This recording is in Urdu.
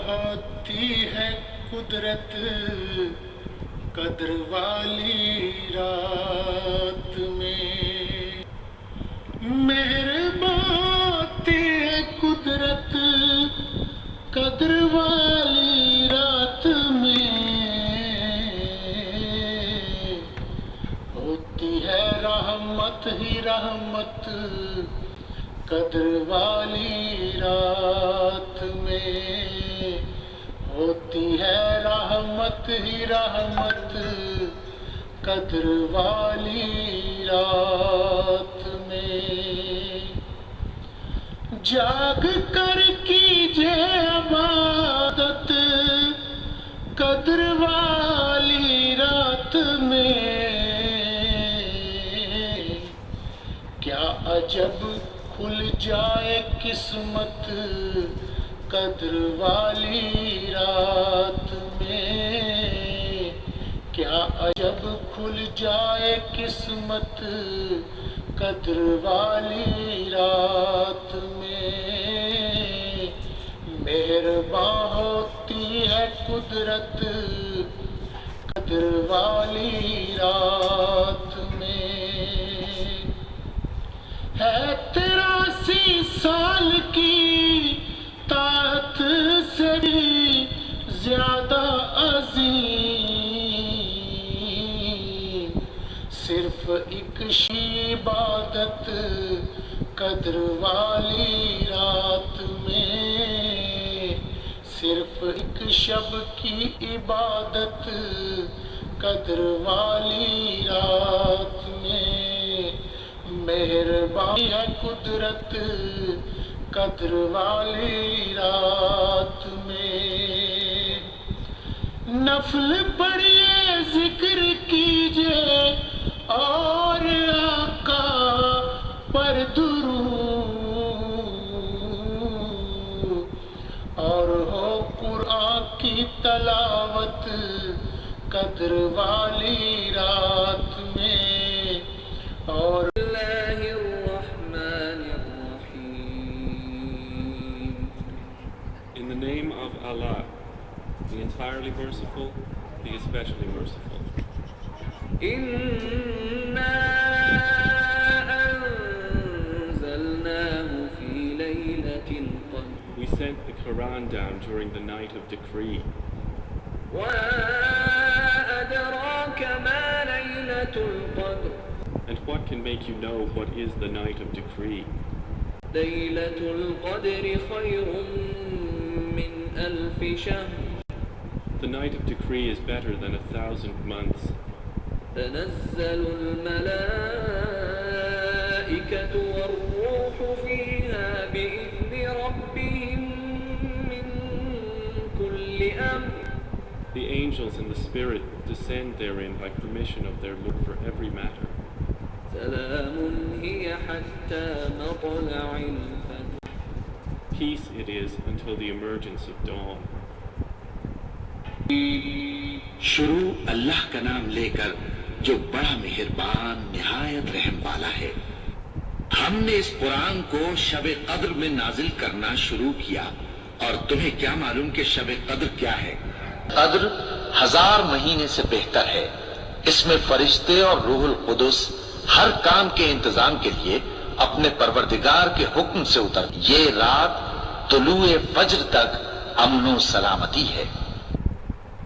ہوتی ہے قدرت قدر والی رات میں، مہربان ہوتی ہے قدرت قدر والی رات میں، ہوتی ہے رحمت ہی رحمت قدر والی رات میں، ہوتی ہے رحمت ہی رحمت قدر والی رات میں، جاگ کر کیجئے عبادت قدر والی رات میں، کیا عجب کھل جائے قسمت قدر والی رات میں، کیا عجب کھل جائے قسمت قدر والی رات میں، مہربان ہوتی ہے قدرت قدر والی رات میں، ہے 83 سال کی طاقت سے بھی زیادہ عظیم، صرف ایک عبادت قدر والی رات میں، صرف ایک شب کی عبادت قدر والی رات میں، مہربانی ہے قدرت قدر والی رات میں، نفل پڑھیے ذکر کیجئے اور آقا پر درود، اور ہو قرآن کی تلاوت قدر والی رات میں، اور اللہ الرحمن الرحیم. In the name of Allah, the entirely merciful, the especially merciful. إِنَّا أَنزَلْنَاهُ فِي لَيْلَةِ الْقَدْرِ. We sent the Quran down during the night of decree. وَمَا أَدْرَاكَ مَا لَيْلَةُ الْقَدْرِ. And what can make you know what is the night of decree? لَيْلَةُ الْقَدْرِ خَيْرٌ مِّنْ أَلْفِ شَهْرٍ. The night of decree is better than 1,000 months. تنزل الملائكة والروح فيها بإذن ربهم من كل أمر. The angels and the Spirit descend therein by permission of their Lord for every matter. سلام هي حتى مطلع الفجر. Peace it is until the emergence of dawn. شروع اللہ کا نام لے کر جو بڑا مہربان نہایت رحم والا ہے۔ ہم نے اس قرآن کو شب قدر میں نازل کرنا شروع کیا، اور تمہیں کیا معلوم کہ شب قدر کیا ہے؟ قدر 1000 مہینے سے بہتر ہے۔ اس میں فرشتے اور روح القدس ہر کام کے انتظام کے لیے اپنے پروردگار کے حکم سے اتر۔ یہ رات طلوع فجر تک امن و سلامتی ہے۔